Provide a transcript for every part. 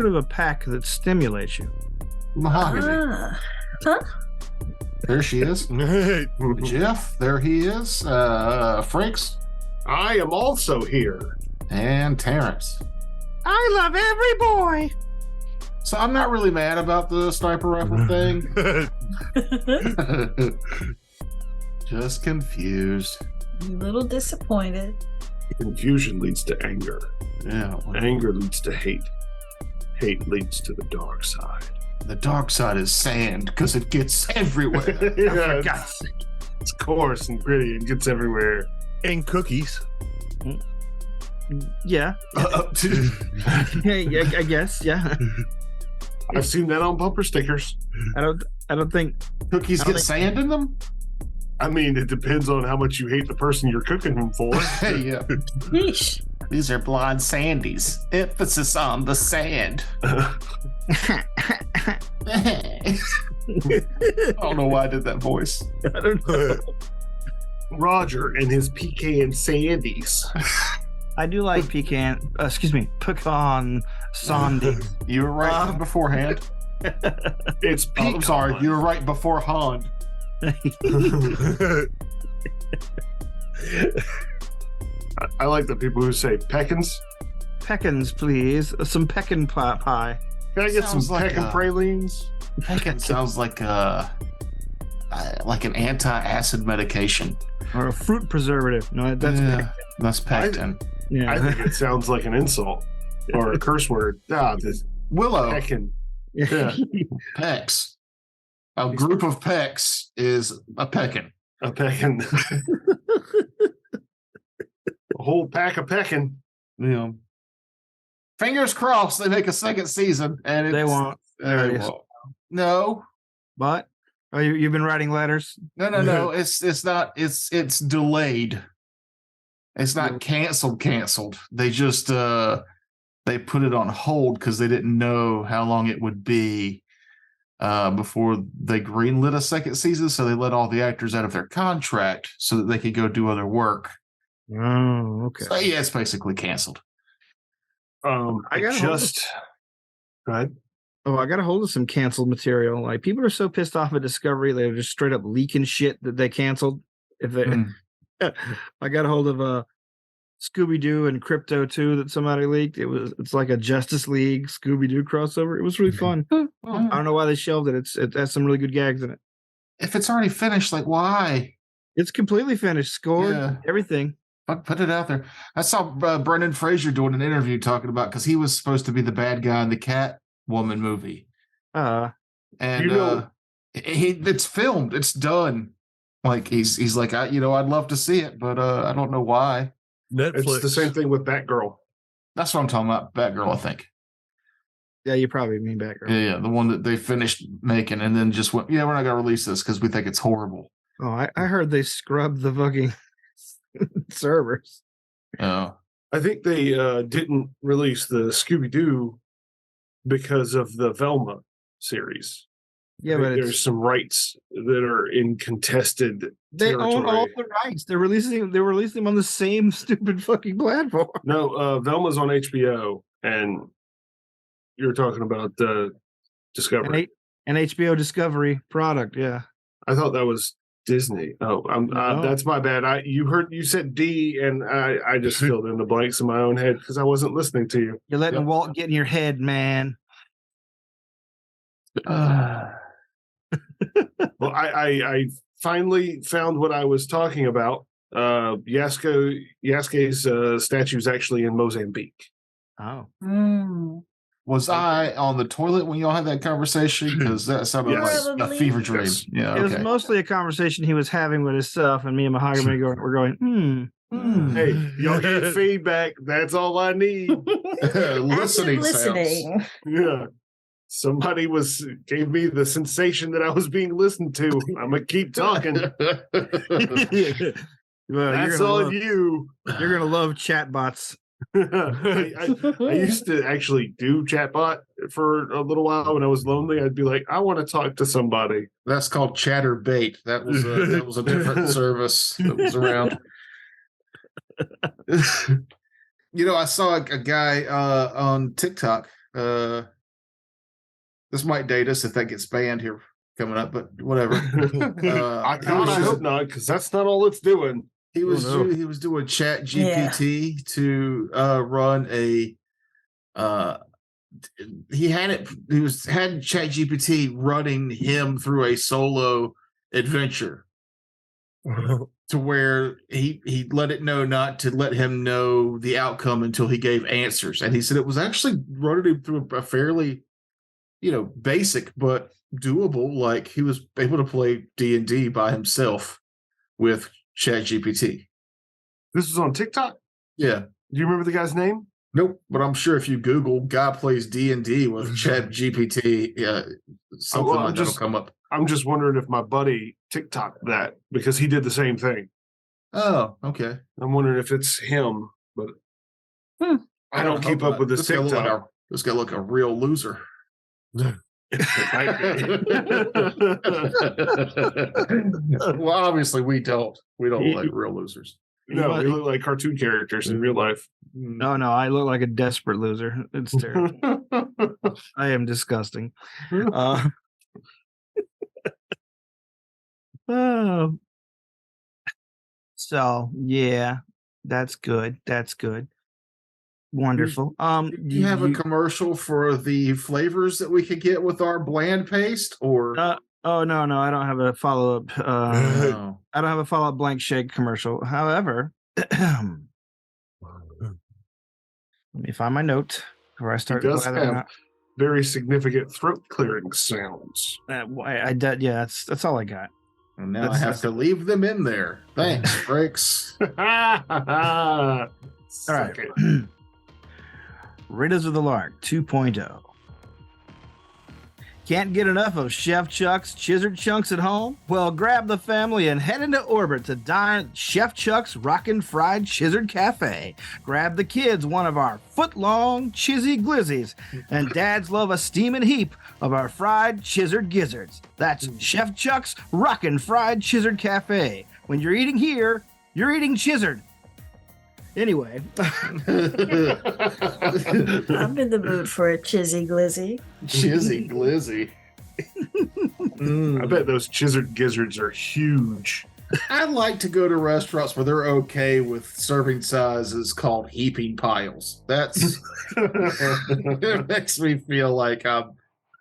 bit of a pack that stimulates you. Mahogany. Huh? There she is. Jeff, there he is. Frakes. I am also here. And Terrence. I love every boy. So I'm not really mad about the sniper rifle thing. Just confused. A little disappointed. Confusion leads to anger. Yeah. Anger leads to hate. Hate leads to the dark side. The dark side is sand because it gets everywhere. Yeah, it's coarse and gritty and gets everywhere. And cookies. Yeah. Yeah, I guess. Yeah. I've seen that on bumper stickers. I don't think Cookies get sand in them? I mean, it depends on how much you hate the person you're cooking them for. Yeah. Yeesh. These are blonde sandies. Emphasis on the sand. I don't know why I did that voice. I don't know. Roger and his pecan sandies. I do like pecan sandies. You were right beforehand. It's pecan. I'm sorry, you were right beforehand. I like the people who say pecans. Pecans, please. Some pecan pie. Can I get Sounds some like pecan pralines? Pecan sounds like an anti-acid medication. Or a fruit preservative. No, that's pectin. That's pectin. Yeah. I think it sounds like an insult or a curse word. This Willow. pecan. Yeah. Pecs. A group of pecs is a peckin. A pecan. A whole pack of pecan. Yeah. Fingers crossed they make a second season, and They won't. They won't. No. But you've been writing letters? No. It's not. It's delayed. It's not canceled. They just they put it on hold because they didn't know how long it would be before they greenlit a second season. So they let all the actors out of their contract so that they could go do other work. Oh, okay. So yeah, it's basically canceled. Go ahead. Oh, I got a hold of some canceled material. Like, people are so pissed off at Discovery, they're just straight up leaking shit that they canceled. If they, I got a hold of Scooby-Doo and Crypto 2 that somebody leaked. It's like a Justice League Scooby-Doo crossover. It was really fun. I don't know why they shelved it. It has some really good gags in it. If it's already finished, like, why? It's completely finished, scored, everything. Put it out there. I saw Brendan Fraser doing an interview talking about, because he was supposed to be the bad guy in the Catwoman movie. And it's filmed. It's done. Like, he's like, I'd love to see it, but I don't know why. Netflix. It's the same thing with Batgirl. That's what I'm talking about. Batgirl, I think. Yeah, you probably mean Batgirl. Yeah, the one that they finished making and then just went, we're not going to release this because we think it's horrible. Oh, I heard they scrubbed the fucking servers. Oh. I think they didn't release the Scooby-Doo because of the Velma series. Yeah, but there's some rights that are in contested territory. Own all the rights. They're releasing them on the same stupid fucking platform. No, Velma's on HBO, and you're talking about Discovery. An HBO Discovery product, yeah. I thought that was Disney. Oh, that's my bad. You said D, and I just filled in the blanks in my own head because I wasn't listening to you. You're letting Walt get in your head, man. Well, I finally found what I was talking about. Yasuke's statue is actually in Mozambique. Oh. Was I on the toilet when y'all had that conversation? Because that sounded like a fever dream. Yes. Yeah, It was mostly a conversation he was having with himself, and me and Mahogany were going, Hey, y'all get feedback. That's all I need. Listening sounds. Yeah. Somebody gave me the sensation that I was being listened to. I'm gonna keep talking. Well, that's all you. You're gonna love chatbots. I used to actually do chatbot for a little while when I was lonely. I'd be like, I want to talk to somebody. That's called Chatterbait. That was a different service that was around. I saw a guy on TikTok. This might date us if that gets banned here coming up, but whatever. I hope not, because that's not all it's doing. He was doing Chat GPT to run a. He had Chat GPT running him through a solo adventure. To where he let it know not to let him know the outcome until he gave answers, and he said it was actually running him through a fairly, basic but doable. Like he was able to play D&D by himself with ChatGPT. This was on TikTok. Yeah. Do you remember the guy's name? Nope, but I'm sure if you Google "guy plays D&D with ChatGPT," something like that'll come up. I'm just wondering if my buddy TikTok that, because he did the same thing. Oh, okay. I'm wondering if it's him, but I don't keep up with this TikTok. This guy look a real loser. Well, obviously we don't look like real losers. No, we look like cartoon characters in real life. Oh no, I look like a desperate loser. It's terrible. I am disgusting. So yeah, that's good. That's good. Wonderful. Do you have a commercial for the flavors that we could get with our bland paste, or? Oh no, I don't have a follow up. I don't have a follow up blank shake commercial. However, let me find my note before I start. It does have very significant throat clearing sounds. Yeah, that's all I got. And now I have to leave them in there. Thanks, Frakes. All right. Raiders of the Lark 2.0. Can't get enough of Chef Chuck's Chizzard Chunks at home? Well, grab the family and head into orbit to dine at Chef Chuck's Rockin' Fried Chizzard Cafe. Grab the kids one of our foot-long chizzy glizzies, and dads love a steaming heap of our fried Chizzard Gizzards. That's Chef Chuck's Rockin' Fried Chizzard Cafe. When you're eating here, you're eating Chizzard. Anyway. I'm in the mood for a chizzy glizzy. Chizzy glizzy. I bet those Chizzard Gizzards are huge. I'd like to go to restaurants where they're okay with serving sizes called heaping piles. That's it makes me feel like I'm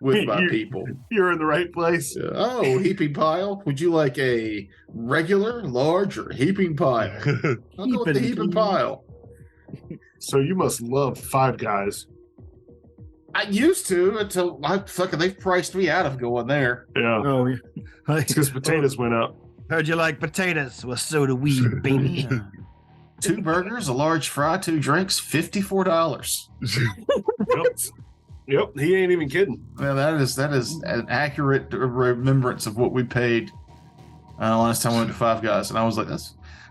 with my people. You're in the right place. Oh, heaping pile. Would you like a regular, large, or heaping pile? I'll go with the heaping pile. So you must love Five Guys. I used to until they've priced me out of going there. Yeah. Oh, yeah. It's because potatoes went up. Heard you like potatoes. Well, so do we, baby. 2 burgers, a large fry, 2 drinks, $54. Yep, he ain't even kidding. Well, that is an accurate remembrance of what we paid last time we went to Five Guys, and I was like,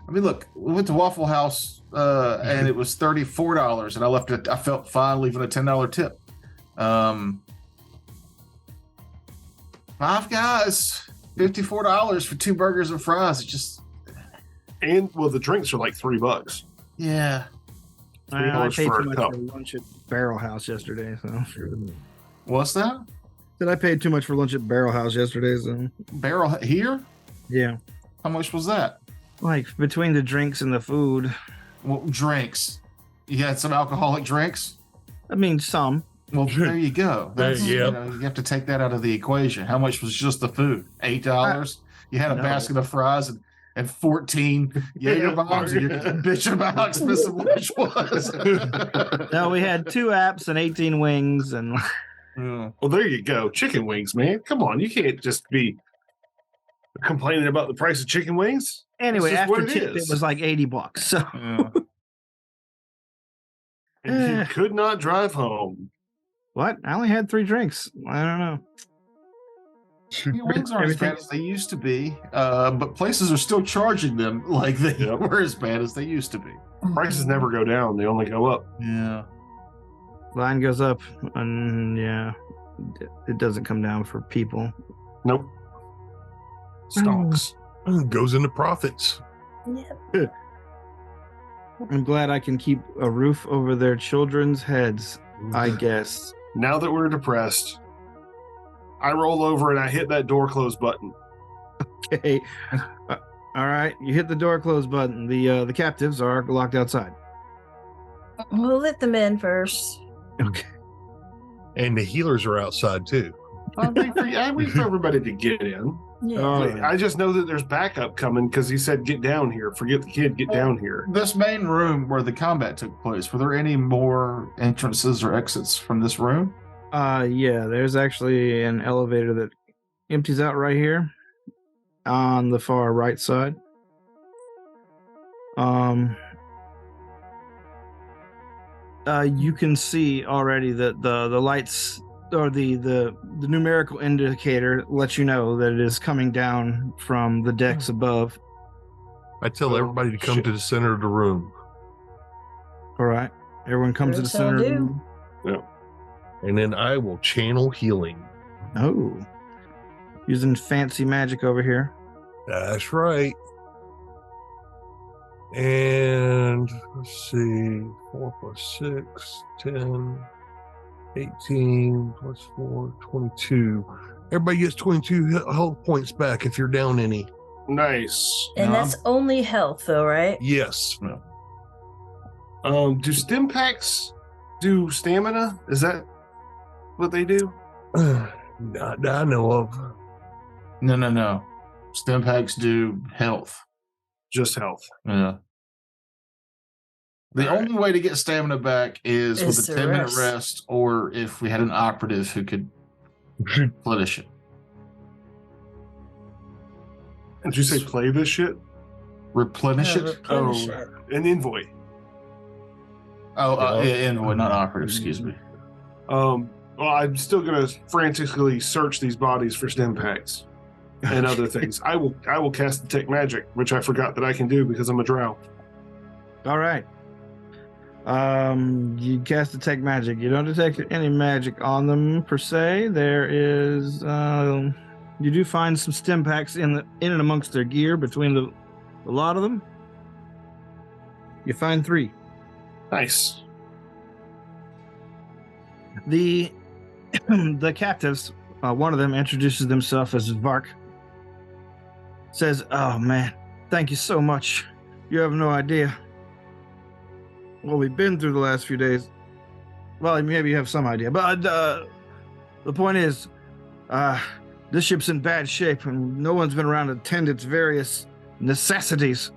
look, we went to Waffle House and it was $34, and I felt fine leaving a $10 tip. Five Guys, $54 for 2 burgers and fries. It just the drinks are like $3. Yeah. I paid too much for lunch at Barrel House yesterday. So what's that? Said I paid too much for lunch at Barrel House yesterday. So Barrel here? Yeah. How much was that? Like between the drinks and the food. Well, drinks. You had some alcoholic drinks? I mean, some. Well, there you go. You have to take that out of the equation. How much was just the food? $8? You had a basket of fries and 14 Jaeger bombs, and you're bitching about how expensive lunch was. No, we had 2 apps and 18 wings, and well, there you go. Chicken wings, man. Come on, you can't just be complaining about the price of chicken wings. Anyway, after tip, it was like $80. So, and you could not drive home. What? I only had 3 drinks. I don't know. Wings aren't as bad as they used to be, but places are still charging them like they were as bad as they used to be. Prices never go down; they only go up. Yeah, line goes up, and it doesn't come down for people. Nope. Stocks goes into profits. Yep. I'm glad I can keep a roof over their children's heads. I guess. Now that we're depressed. I roll over and I hit that door close button. Okay. All right. You hit the door close button. The captives are locked outside. We'll let them in first. Okay. And the healers are outside too. I wait for everybody to get in. Yeah. All right. I just know that there's backup coming because he said, "Get down here." Forget the kid. Get down here. This main room where the combat took place, were there any more entrances or exits from this room? Yeah, there's actually an elevator that empties out right here on the far right side. You can see already that the lights or the numerical indicator lets you know that it is coming down from the decks above. I tell everybody to come to the center of the room. All right, everyone comes to the Yes, I'll center. Of the do. room. And then I will channel healing. Oh, using fancy magic over here. That's right. And let's see, 4 plus 6, 10, 18 plus 4, 22. Everybody gets 22 health points back if you're down any. Nice. And No, that's only health, though, right? Yes. Do stim packs do stamina? Is that what they do? Not that I know of. No. Stim packs do health. Just health. Yeah. The All right. only way to get stamina back is with Is a to 10-minute rest. rest, or if we had an operative who could replenish it. Did you say play this shit? Replenish it? Replenish it. An envoy. Envoy, not operative, excuse me. Well, I'm still gonna frantically search these bodies for stim packs and other things. I will cast detect magic, which I forgot that I can do because I'm a drow. All right. You cast detect magic. You don't detect any magic on them per se. There is you do find some stim packs in and amongst their gear between a lot of them. You find 3. Nice. The captives, one of them introduces themselves as Vark. Says, "Oh man, thank you so much. You have no idea what we've been through the last few days." Well, maybe you have some idea, but the point is, this ship's in bad shape, and no one's been around to tend its various necessities.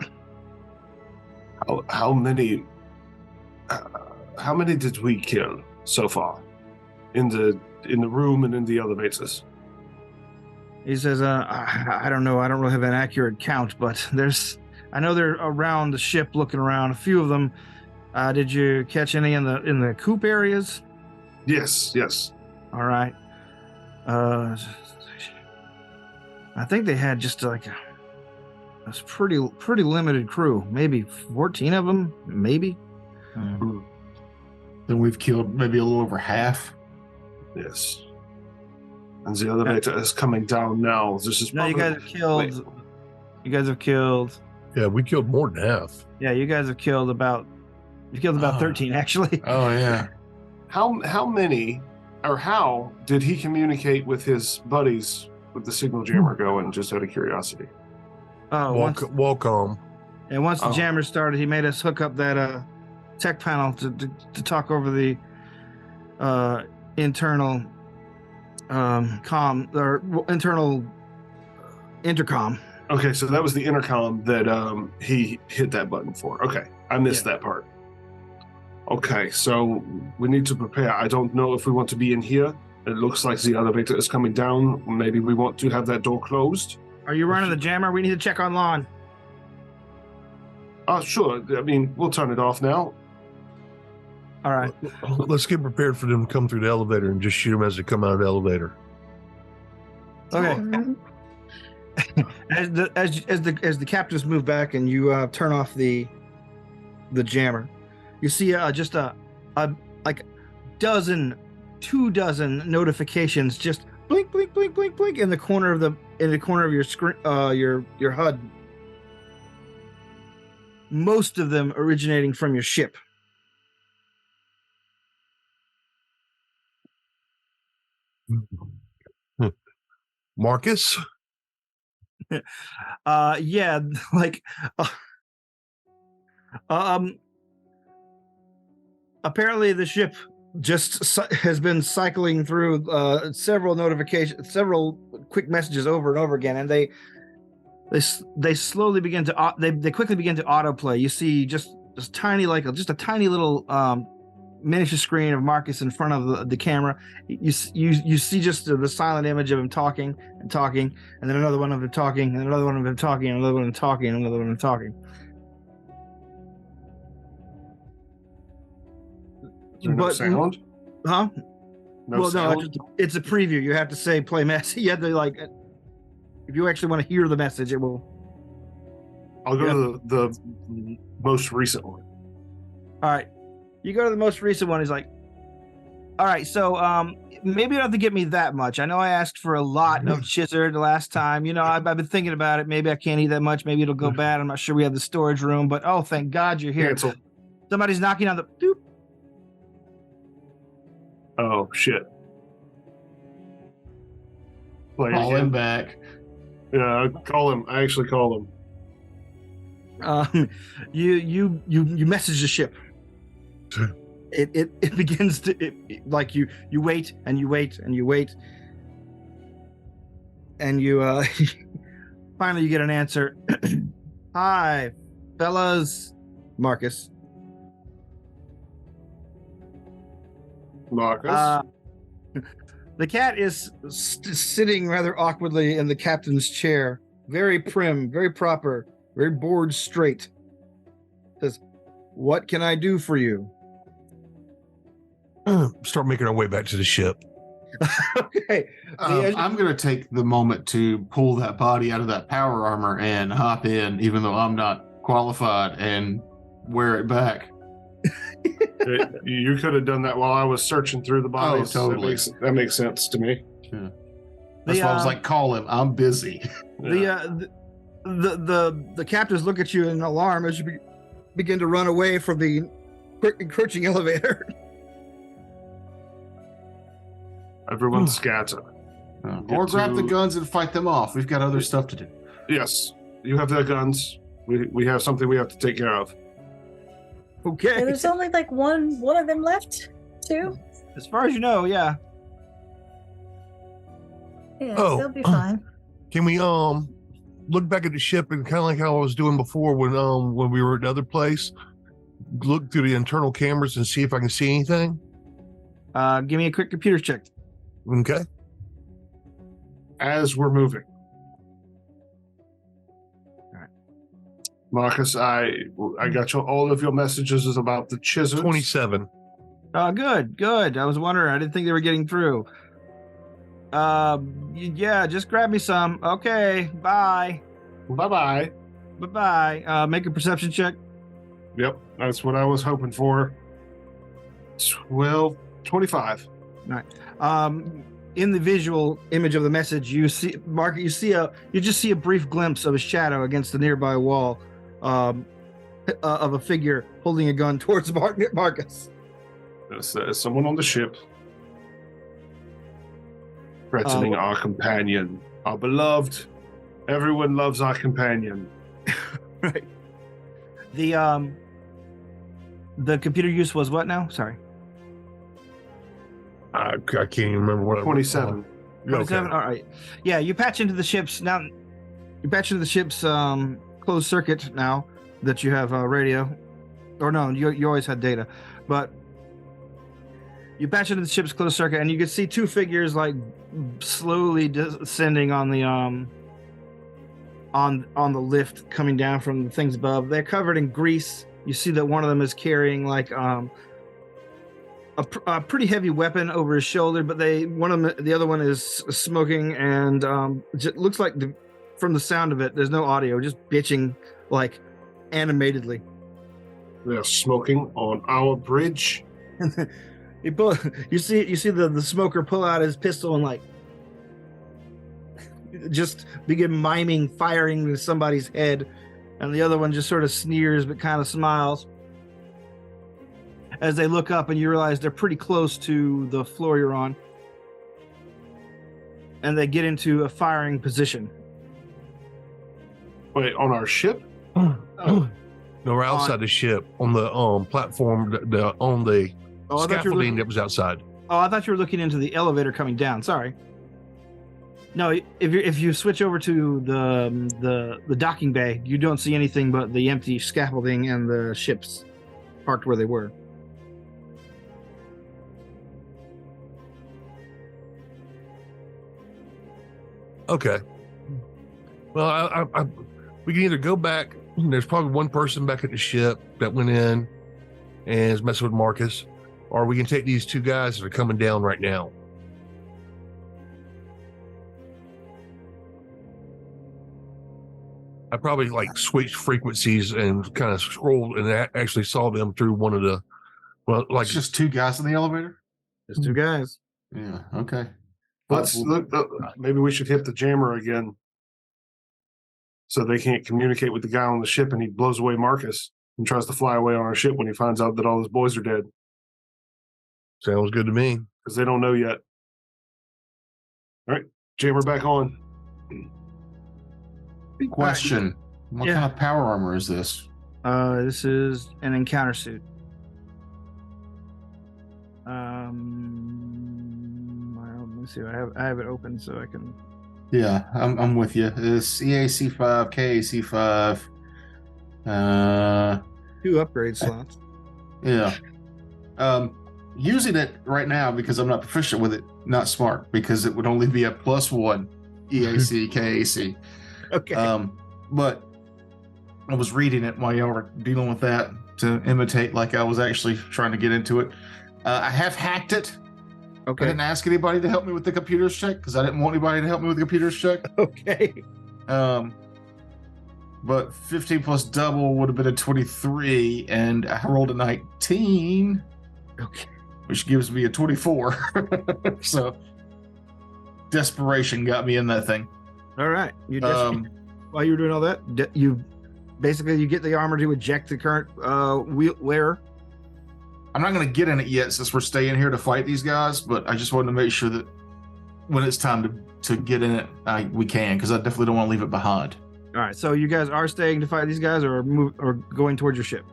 How many did we kill so far in the room and in the elevators? He says, I don't know. I don't really have an accurate count, but I know they're around the ship looking around. A few of them. Did you catch any in the coop areas? Yes. All right. I think they had just like a pretty limited crew. Maybe 14 of them, maybe. Then we've killed maybe a little over half. Yes. And the elevator is coming down now. This is No, you guys have killed. Wait. You guys have killed. Yeah, we killed more than half. Yeah, you guys have killed about. You killed about 13, actually. Oh, yeah. How many, or how did he communicate with his buddies with the signal jammer going? Just out of curiosity. Walcom. And once the Oh. jammer started, he made us hook up that tech panel to talk over the internal internal intercom. Okay, so that was the intercom that he hit that button for. Okay, I missed that part. Okay, so we need to prepare. I don't know if we want to be in here. It looks like the elevator is coming down. Maybe we want to have that door closed. Are you running the jammer? We need to check on Lon. Sure. I mean, we'll turn it off now. All right. Let's get prepared for them to come through the elevator and just shoot them as they come out of the elevator. Okay. Mhm. As the captives move back and you turn off the jammer, you see just a like 24 notifications just blink blink blink blink blink in the corner of your screen, your HUD. Most of them originating from your ship. Marcus? Yeah, like apparently the ship just has been cycling through several quick messages over and over again, and they slowly begin to they quickly begin to autoplay. You see just tiny, like just a tiny little miniature screen of Marcus in front of the camera. You see just the silent image of him talking and talking, and then another one of him talking, and another one of him talking, and another one of him talking, and another one of him talking. Is there no sound? Huh? No well, sound? no, it's a preview. You have to say play message. You have to like, if you actually want to hear the message, it will. I'll go to the most recent one. All right. You go to the most recent one. He's like, all right, so maybe you don't have to get me that much. I know I asked for a lot of Chizard the last time. You know, I've been thinking about it. Maybe I can't eat that much. Maybe it'll go bad. I'm not sure we have the storage room, but oh, thank God you're here. Cancel. Somebody's knocking on the doop. Oh, shit. Play Call again. him back. Yeah, call him. I actually call him. You message the ship. It begins to like you wait and you wait and you wait, and you finally you get an answer. Hi, fellas. Marcus. Marcus. The cat is sitting rather awkwardly in the captain's chair, very prim, very proper, very board straight. Says, "What can I do for you?" Start making our way back to the ship. Okay. I'm going to take the moment to pull that body out of that power armor and hop in, even though I'm not qualified, and wear it back. You could have done that while I was searching through the bodies. Oh, totally. That makes sense to me. Yeah. That's why I was like, call him. I'm busy. The captives look at you in alarm as you begin to run away from the encroaching elevator. Everyone scatter. Or grab the guns and fight them off. We've got other stuff to do. Yes, you have their guns. We have something we have to take care of. Okay. And there's only like one of them left, too. As far as you know, yeah. Yeah, Oh. they'll be fine. Can we look back at the ship and kind of like how I was doing before when we were at the other place, look through the internal cameras and see if I can see anything? Give me a quick computer check. Okay. As we're moving. All right. Marcus, I got all of your messages about the Chizards. 27. Good. I was wondering. I didn't think they were getting through. Yeah, just grab me some. Okay, bye. Bye-bye. Bye-bye. Make a perception check. Yep, that's what I was hoping for. 25. All right. In the visual image of the message, you see, Mark, you just see a brief glimpse of a shadow against the nearby wall, of a figure holding a gun towards Marcus. There's someone on the ship threatening our companion, our beloved. Everyone loves our companion. Right. The computer use was what now? Sorry. I can't even remember what 27. 27. All right. Yeah, you patch into the ship's now. You patch into the ship's closed circuit now that you have radio. Or no, you always had data, but you patch into the ship's closed circuit, and you can see two figures like slowly descending on the on the lift coming down from the things above. They're covered in grease. You see that one of them is carrying like a pretty heavy weapon over his shoulder, but the other one is smoking, and it looks like from the sound of it, there's no audio, just bitching like animatedly. They're smoking on our bridge. You see the smoker pull out his pistol and like just begin miming firing to somebody's head, and the other one just sort of sneers but kind of smiles as they look up, and you realize they're pretty close to the floor you're on. and they get into a firing position. Wait, on our ship? No, we're outside the ship on the platform, on the scaffolding that was outside. Oh, I thought you were looking into the elevator coming down. Sorry. No, if you switch over to the docking bay, you don't see anything but the empty scaffolding and the ships parked where they were. Okay. Well, we can either go back. There's probably one person back at the ship that went in and is messing with Marcus, or we can take these two guys that are coming down right now. I probably switched frequencies and kind of scrolled and actually saw them through one of the, it's just two guys in the elevator. Just two guys. Yeah. Okay. Let's look. Maybe we should hit the jammer again, so they can't communicate with the guy on the ship, and he blows away Marcus and tries to fly away on our ship when he finds out that all his boys are dead. Sounds good to me. Because they don't know yet. All right, jammer back on. Question: What kind of power armor is this? This is an encounter suit. Let me see. I have it open so I can. Yeah, I'm with you. It's EAC 5, KAC 5. 2 upgrade slots. Yeah. Using it right now because I'm not proficient with it, not smart, because it would only be a +1 EAC, KAC. Okay. But I was reading it while y'all were dealing with that to imitate like I was actually trying to get into it. I have hacked it. Okay. I didn't ask anybody to help me with the computer's check because I didn't want anybody to help me with the computer's check. Okay. But 15 plus double would have been a 23, and I rolled a 19. Okay. Which gives me a 24. So desperation got me in that thing. All right. You while you were doing all that, you get the armor to eject the current wearer. I'm not going to get in it yet since we're staying here to fight these guys, but I just wanted to make sure that when it's time to get in it, we can, because I definitely don't want to leave it behind. All right. So you guys are staying to fight these guys, or going towards your ship?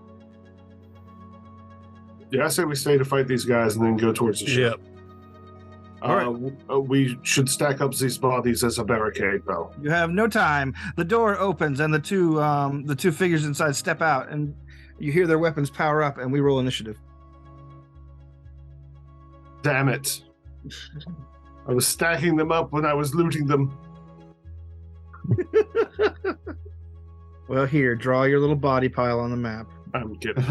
Yeah, I say we stay to fight these guys and then go towards the ship. All right. We should stack up these bodies as a barricade, though. You have no time. The door opens and the two figures inside step out, and you hear their weapons power up, and we roll initiative. Damn it. I was stacking them up when I was looting them. Well, here, draw your little body pile on the map. I'm kidding.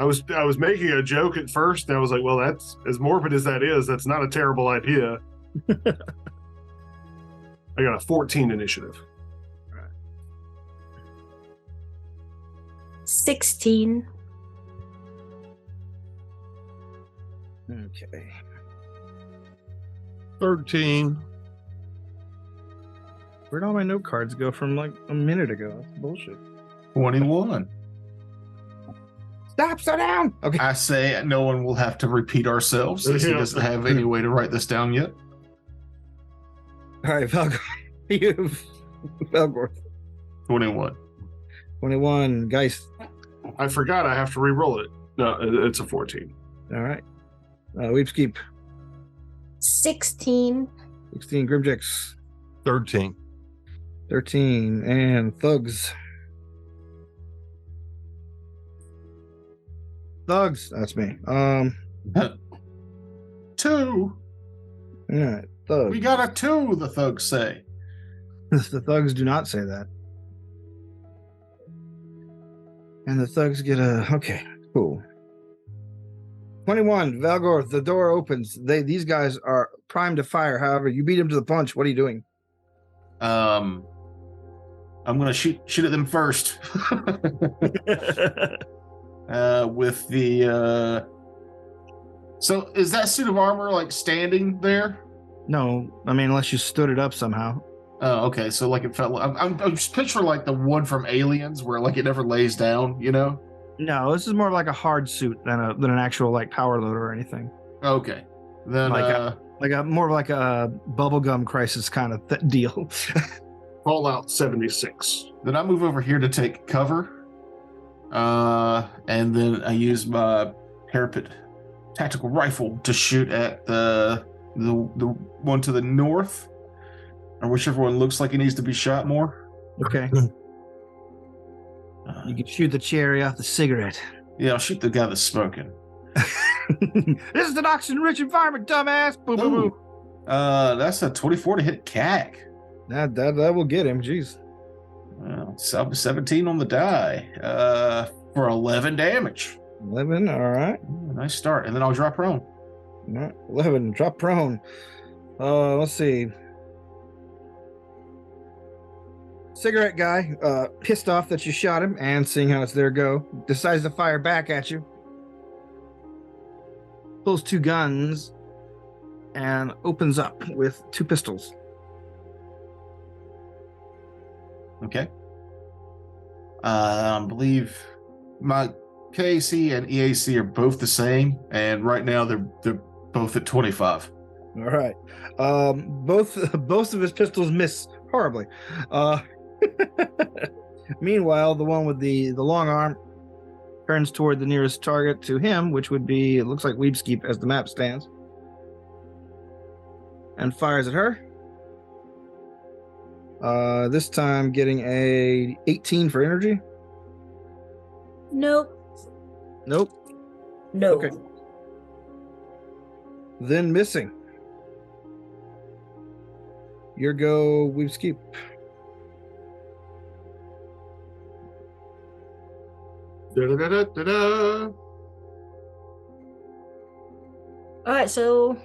I was making a joke at first, and I was like, well, that's as morbid as that is, that's not a terrible idea. I got a 14 initiative. All right. 16. Okay. 13. Where'd all my note cards go from like a minute ago? That's bullshit. 21. Stop, slow down. Okay. I say no one will have to repeat ourselves since he doesn't have any way to write this down yet. All right, Valgor. Valgor. 21. 21. Geist. I forgot I have to re-roll it. No, it's a 14. All right. Weepskeep. 16. 16. Grimjacks. 13. 13. And Thugs. Thugs. That's me. 2. All right. Thugs. We got a 2, the thugs say. The Thugs do not say that. And the Thugs get a... Okay, cool. 21. Valgor, the door opens. These guys are primed to fire. However, you beat them to the punch. What are you doing? I'm gonna shoot at them first. With the so is that suit of armor like standing there? No, I mean unless you stood it up somehow. Oh, okay. So like it felt like I'm just picturing like the one from Aliens where like it never lays down, you know? No, this is more like a hard suit than an actual like power loader or anything. Okay. Then Like Like a more like a bubblegum crisis kind of deal. Fallout 76. Then I move over here to take cover. And then I use my parapet tactical rifle to shoot at the one to the north, or whichever one looks like it needs to be shot more. Okay. You can shoot the cherry off the cigarette. Yeah, I'll shoot the guy that's smoking. This is an oxygen-rich environment, dumbass. Boom, boom, boom. That's a 24 to hit CAC. That will get him. Jeez. Well, 17 on the die for 11 damage. 11. All right. Nice start. And then I'll drop prone. All right. 11. Drop prone. Let's see. Cigarette guy, pissed off that you shot him and seeing how it's their go, decides to fire back at you. Pulls 2 guns and opens up with 2 pistols. Okay. I believe my KAC and EAC are both the same, and right now they're both at 25. All right. Both of his pistols miss horribly. Meanwhile, the one with the long arm turns toward the nearest target to him, which would be, it looks like Weebskeep as the map stands, and fires at her. This time getting a 18 for energy. Nope. Nope. No. Okay. Then missing. Your go, Weebskeep. Da-da-da-da-da-da. All right, so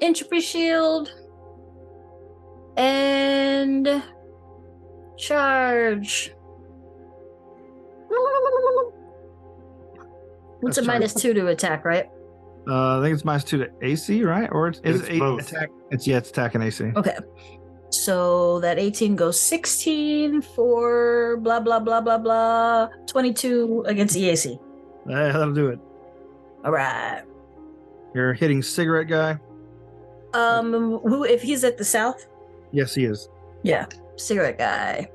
entropy shield and charge. What's a That's -2 to attack, right? I think it's -2 to AC, right? Or is It's it both. attack? It's attack and AC. Okay. So that 18 goes 16 for blah blah blah blah blah 22 against EAC. That'll do it. All right. You're hitting cigarette guy. Who if he's at the south? Yes, he is. Yeah, cigarette guy.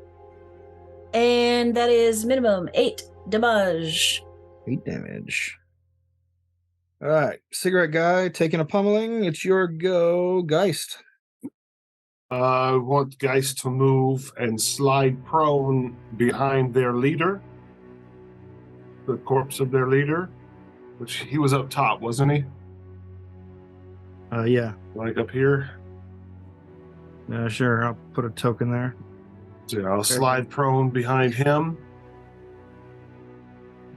And that is minimum 8 damage. 8 damage. All right, cigarette guy taking a pummeling. It's your go, Geist. I want guys to move and slide prone behind their leader, the corpse of their leader, which he was up top, wasn't he? Yeah. Like up here. Sure. I'll put a token there. So I'll slide prone behind him,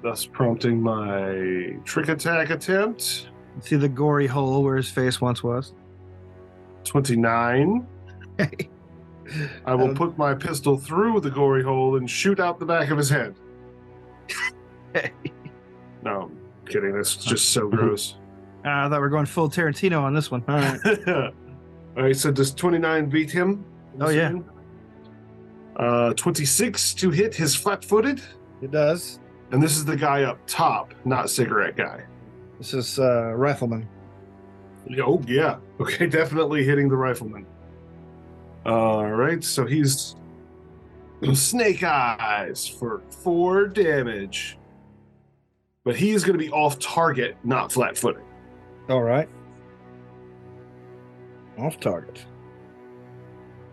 thus prompting my trick attack attempt. See the gory hole where his face once was. 29. I will put my pistol through the gory hole and shoot out the back of his head. No, I'm kidding. That's just so gross. I thought we were going full Tarantino on this one. All right. All right, so does 29 beat him? Oh, yeah. 26 to hit his flat-footed. It does. And this is the guy up top, not cigarette guy. This is Rifleman. Oh, yeah. Okay, definitely hitting the rifleman. All right, so he's snake eyes for 4 damage. But he's going to be off target, not flat-footed. All right. Off target.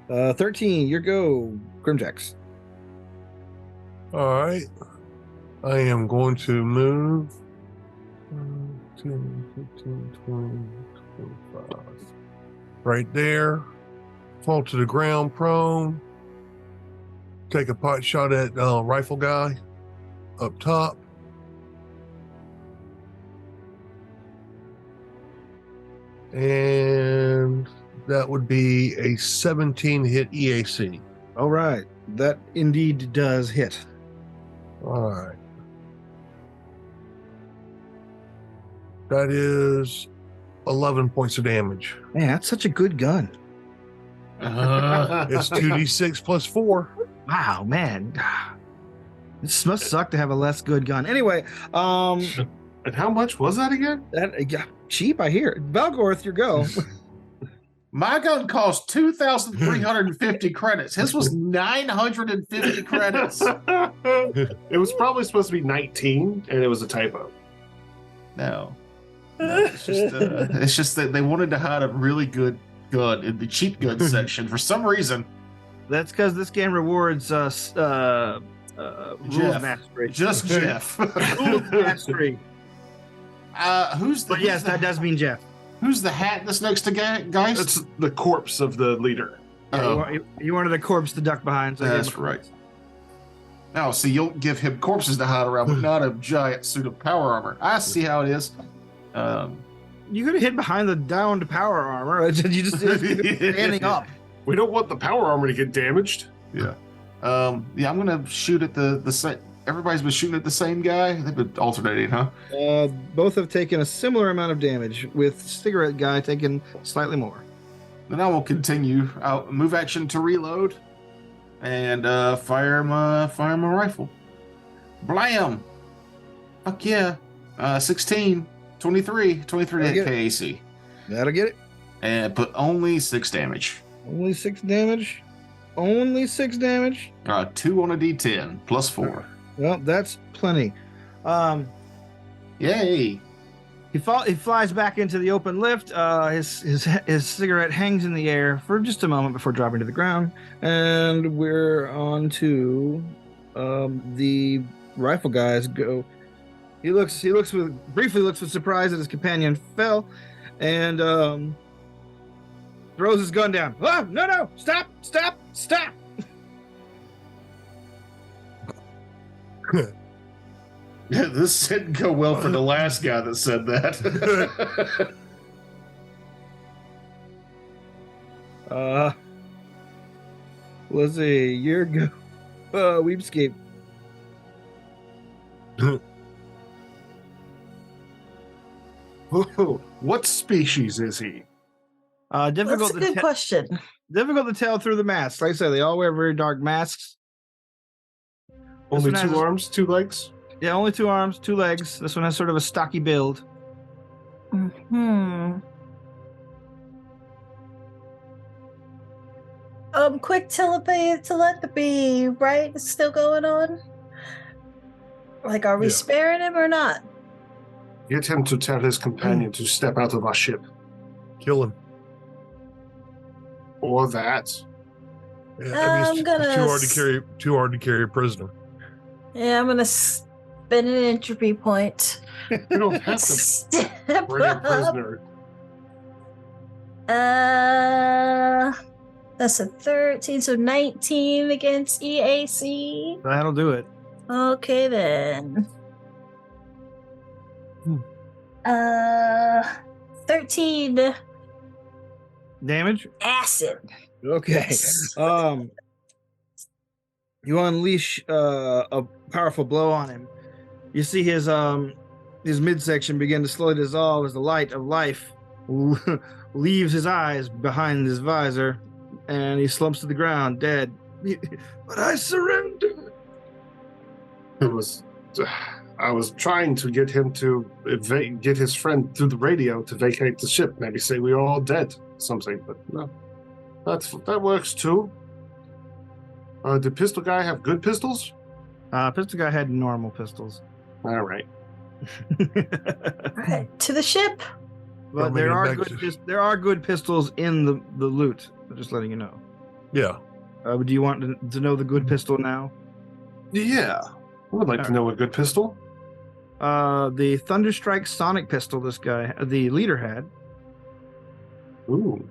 13, your go, Grimjax. All right. I am going to move 10, 15, 20, 25. Right there. Fall to the ground prone. Take a pot shot at rifle guy up top. And that would be a 17 hit EAC. All right. That indeed does hit. All right. That is 11 points of damage. Man, that's such a good gun. It's 2d6 plus 4. Wow, man. This must suck to have a less good gun. Anyway, And how much was that again? Cheap, I hear. Belgorth, your go. My gun cost 2,350 credits. His was 950 credits. It was probably supposed to be 19, and it was a typo. No, it's just that they wanted to hide a really good gun in the cheap gun section for some reason. That's because this game rewards rules mastery. Just Jeff. Rules mastery. But yes, that does mean Jeff. Who's the hat that's next to Geist? It's the corpse of the leader. You wanted a corpse to duck behind. So that's right. Now, see, you'll give him corpses to hide around, but not a giant suit of power armor. I see how it is. You could have hid behind the downed power armor. You just standing up. We don't want the power armor to get damaged. Yeah. I'm gonna shoot at the same. Everybody's been shooting at the same guy. They've been alternating, huh? Both have taken a similar amount of damage, with cigarette guy taking slightly more. Then I will continue. I'll move action to reload, and fire my rifle. Blam! Fuck yeah! 16, 23 to hit KAC. That'll get it. But only 6 damage. Only 6 damage. Only 6 damage. 2 on a D10 plus 4. Well, that's plenty. Yay! He flies back into the open lift. His cigarette hangs in the air for just a moment before dropping to the ground, and we're on to the rifle guys. Go. He briefly looks with surprise that his companion fell, and throws his gun down. Oh, no! Stop! Yeah, this didn't go well for the last guy that said that. Let's see. Year ago, Weepscape. What species is he? Difficult. That's a good question. Difficult to tell through the masks. Like I said, they all wear very dark masks. Only 2 arms, 2 legs? Yeah, only 2 arms, 2 legs. This one has sort of a stocky build. Quick telepathy, right? It's still going on? Like, are we sparing him or not? Get him to tell his companion to step out of our ship. Kill him. Or that. Yeah, it's too hard to carry a prisoner. Yeah, I'm gonna spend an entropy point. You don't have to Step bring a up. prisoner. That's a 13, so 19 against EAC. That'll do it. Okay then. 13 Damage? acid. Okay. Yes. You unleash a powerful blow on him. You see his midsection begin to slowly dissolve as the light of life leaves his eyes behind his visor, and he slumps to the ground, dead. But I surrender. I was trying to get him to get his friend through the radio to vacate the ship. Maybe say we're all dead, something. But no, that works too. Did pistol guy have good pistols? Pistol guy had normal pistols. All right. Right, to the ship. But there are good pistols in the loot. I'm just letting you know. Yeah. Do you want to know the good pistol now? Yeah, I would like to know a good pistol. The Thunderstrike Sonic pistol. This guy, the leader, had. Ooh.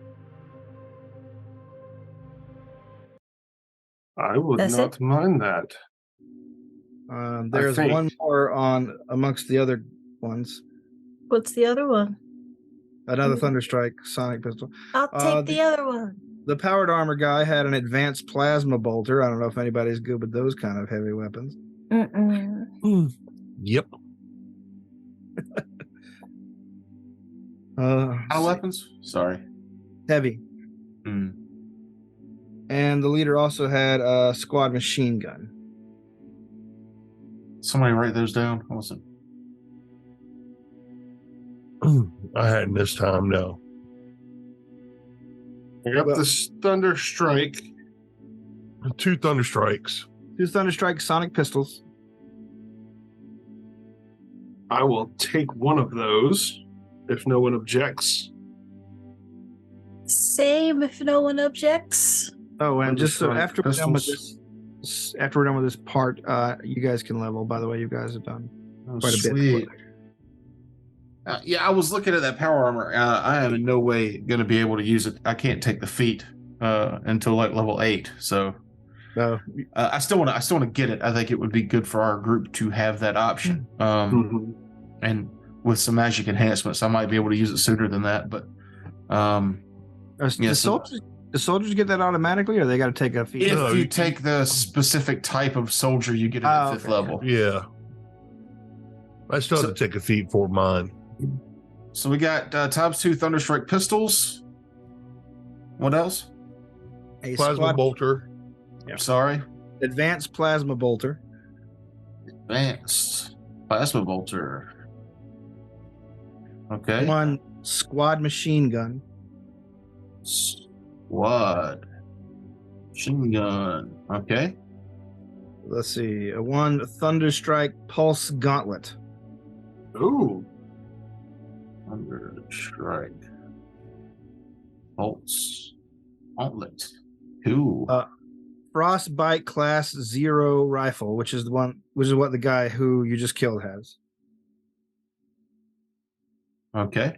I would not mind that. There's one more on amongst the other ones. What's the other one? Another Thunderstrike Sonic pistol. I'll take the other one. The powered armor guy had an advanced plasma bolter. I don't know if anybody's good with those kind of heavy weapons. Yep. Weapons? Sorry. Heavy. And the leader also had a squad machine gun. Somebody write those down. Listen. I hadn't this time, no. I got this Thunder Strike. 2 Thunder Strikes. 2 Thunderstrike sonic pistols. I will take one of those if no one objects. Same if no one objects. Oh, and just so Thunderstrike after we're done with pistols. this, after we're done with this part, you guys can level. By the way, you guys have done quite a bit. Sweet. Yeah, I was looking at that power armor. I am in no way going to be able to use it. I can't take the feat until like level 8. So I still want to get it. I think it would be good for our group to have that option. And with some magic enhancements, I might be able to use it sooner than that. But the soldiers get that automatically, or they got to take a feat? If you take the specific type of soldier, you get it at 5th level. Yeah. I still have to take a feat for mine. So we got ×2 Thunderstrike pistols. What else? A Plasma bolter. Yeah. Sorry. Advanced plasma bolter. Advanced plasma bolter. Okay. 1 squad machine gun. Squad machine gun. Okay. Let's see. 1 Thunderstrike pulse gauntlet. Ooh. Thunderstrike pulse gauntlet. Cool. Frostbite class 0 rifle, which is what the guy who you just killed has. Okay.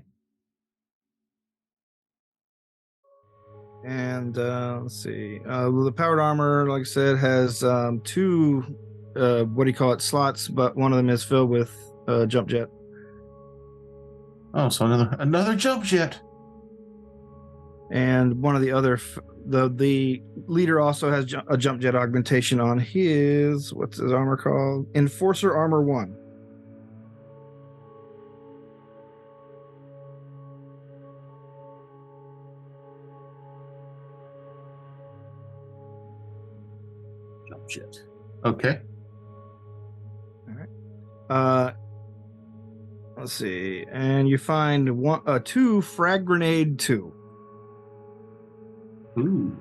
And let's see. The powered armor, like I said, has 2 slots, but one of them is filled with jump jet. Oh, so another jump jet. And one of the other, the leader also has a jump jet augmentation on his, what's his armor called? Enforcer Armor 1. Jump jet. Okay. All right. Let's see. And you find 2 frag grenade 2. Ooh.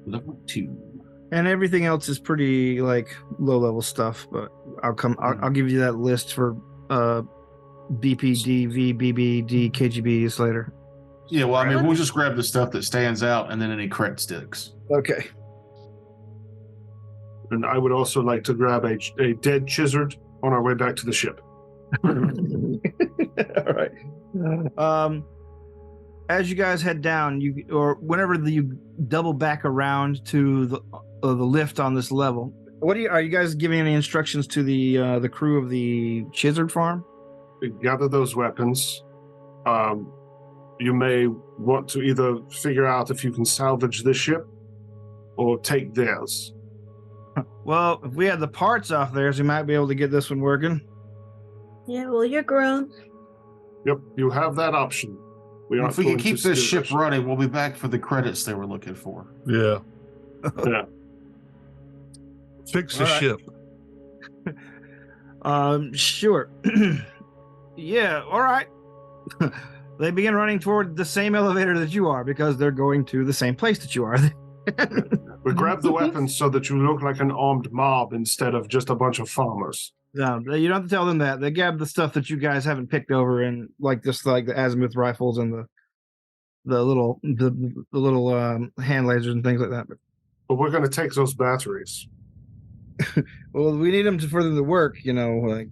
Level 2. And everything else is pretty like low level stuff, but I'll give you that list for BPD, VBBD, KGBs later. Yeah, well, I mean, we'll just grab the stuff that stands out and then any crit sticks. Okay. And I would also like to grab a dead Chizard on our way back to the ship. All right. As you guys head down, whenever you double back around to the lift on this level, are you guys giving any instructions to the crew of the Chizard farm? Gather those weapons. You may want to either figure out if you can salvage this ship or take theirs. Well, if we had the parts off theirs, we might be able to get this one working. Yeah, well, you're grown. Yep, you have that option. If we can keep this ship running, we'll be back for the credits they were looking for. Yeah. Yeah. Fix the ship. Sure. Yeah, all right. They begin running toward the same elevator that you are because they're going to the same place that you are. We grab the weapons so that you look like an armed mob instead of just a bunch of farmers. No, you don't have to tell them that. They grab the stuff that you guys haven't picked over, and like the azimuth rifles and the little hand lasers and things like that. But we're going to take those batteries. Well, we need them for them to work. Like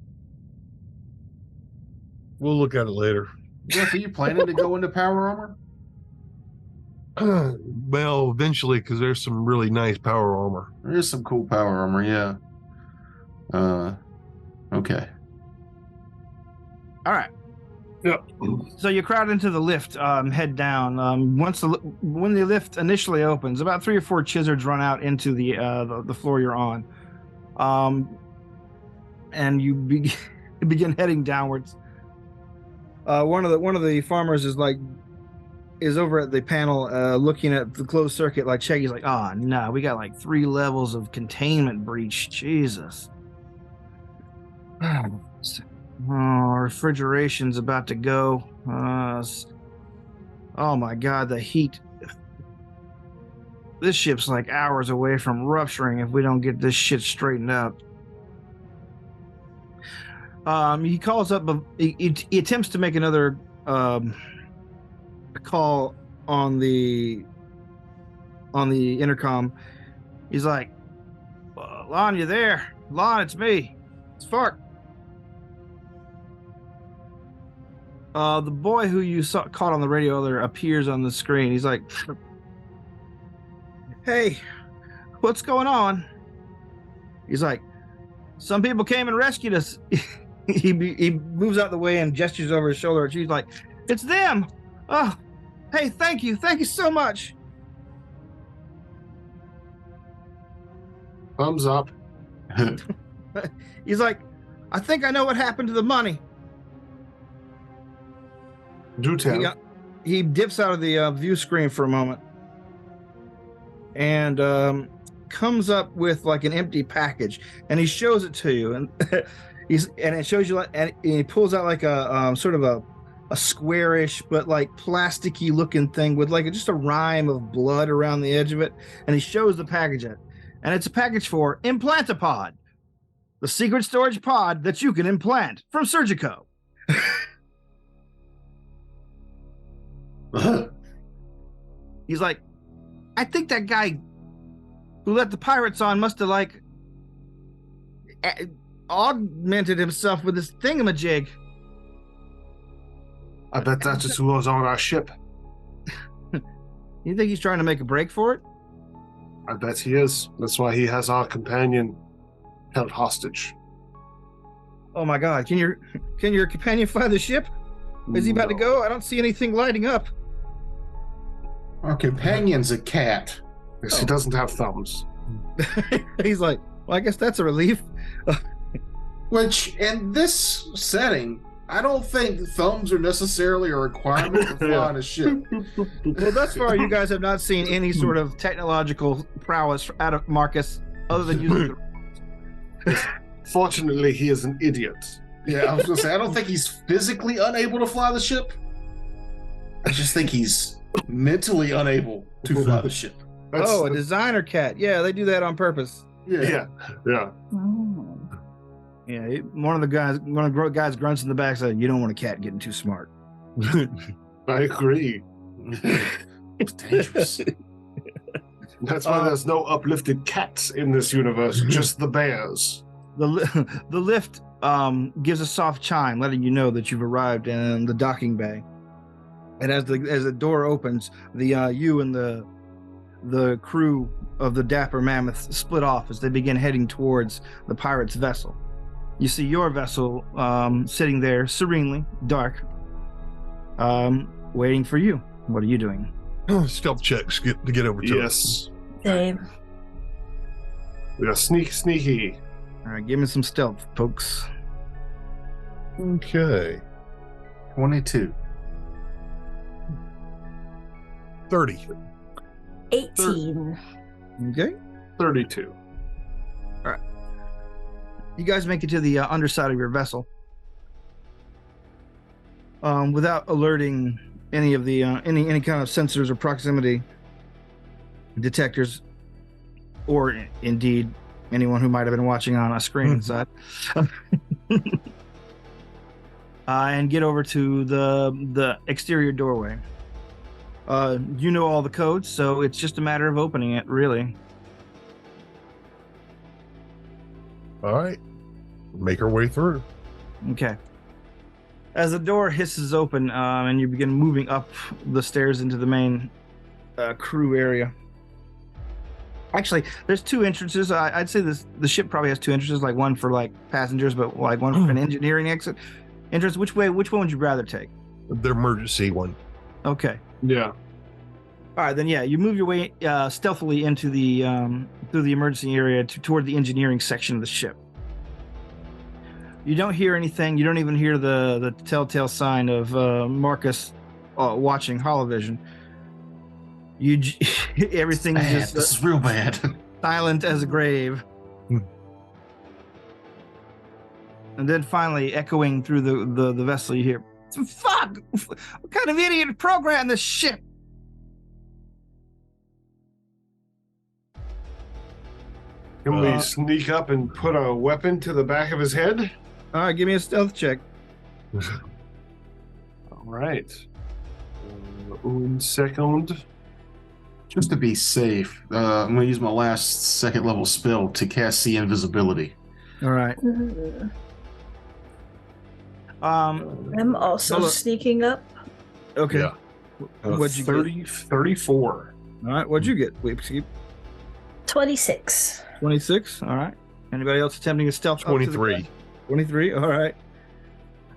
we'll look at it later. Jeff, are you planning to go into power armor? Well, eventually, because there's some really nice power armor. There is some cool power armor, yeah. Okay. All right. Yep. So you crowd into the lift, head down. When the lift initially opens, about 3 or 4 Chizards run out into the floor you're on, and you begin heading downwards. One of the farmers is like is over at the panel looking at the closed circuit. Like Shaggy's like, oh no, we got like 3 levels of containment breach. Jesus. Refrigeration's about to go. Oh my god, the heat. This ship's like hours away from rupturing if we don't get this shit straightened up. He calls up, he attempts to make another call on the intercom. He's like, Lon, you there? Lon, it's me. It's Fark. The boy who you caught on the radio there appears on the screen. He's like, hey, what's going on? He's like, some people came and rescued us. he moves out the way and gestures over his shoulder. She's like, it's them. Oh, hey, thank you so much. Thumbs up. He's like, I think I know what happened to the money. Do tell. He dips out of the view screen for a moment and comes up with like an empty package, and he shows it to you, and it shows you like, and he pulls out like a sort of a squarish but like plasticky looking thing with like just a rime of blood around the edge of it, and he shows the package it, and it's a package for Implantapod, the secret storage pod that you can implant from Surgico. He's like, I think that guy who let the pirates on must have like augmented himself with this thingamajig. I bet that's just who was on our ship. You think he's trying to make a break for it? I bet he is. That's why he has our companion held hostage. Oh my god, can your companion fly the ship? Is he about to go? I don't see anything lighting up. Our companion's a cat. Yes, he doesn't have thumbs. He's like, well, I guess that's a relief. Which, in this setting, I don't think thumbs are necessarily a requirement to fly on a ship. Well, thus far, you guys have not seen any sort of technological prowess out of Marcus other than using the... Fortunately, he is an idiot. Yeah, I was going to say, I don't think he's physically unable to fly the ship. I just think he's mentally unable to fly the ship. A designer cat. Yeah, they do that on purpose. Yeah. Oh. Yeah, one of the guys grunts in the back said, you don't want a cat getting too smart. I agree. It's dangerous. That's why there's no uplifted cats in this universe, just the bears. The lift gives a soft chime, letting you know that you've arrived in the docking bay. And as the door opens, you and the crew of the Dapper Mammoth split off as they begin heading towards the pirate's vessel. You see your vessel sitting there serenely, dark, waiting for you. What are you doing? Stealth checks to get over to Yes. Same. We are sneaky. All right, give me some stealth, folks. it. Okay. 22. 30. 18. Okay. 32. You guys make it to the underside of your vessel without alerting any of the any kind of sensors or proximity detectors, or indeed anyone who might have been watching on a screen inside. And get over to the exterior doorway. You know all the codes, so it's just a matter of opening it, really. All right. Make our way through. Okay. As the door hisses open and you begin moving up the stairs into the main crew area. Actually, there's 2 entrances. I'd say the ship probably has 2 entrances, like one for like passengers, but like one for an engineering entrance. Which one would you rather take? The emergency one. Okay. Yeah. All right, then yeah, you move your way stealthily into the through the emergency area toward the engineering section of the ship. You don't hear anything. You don't even hear the telltale sign of Marcus watching Holovision. Everything's just this is real bad. silent as a grave. And then finally, echoing through the vessel, you hear, "Fuck! What kind of idiot programmed this ship?" Can we sneak up and put a weapon to the back of his head? All right, give me a stealth check. All right. 1 second. Just to be safe, I'm going to use my last second level spell to cast See Invisibility. All right. I'm also sneaking up. Okay. Yeah. What'd you 34. All right. What'd you get? Weepskeep? 26. 26. All right. Anybody else attempting a stealth? 23. 23. All right.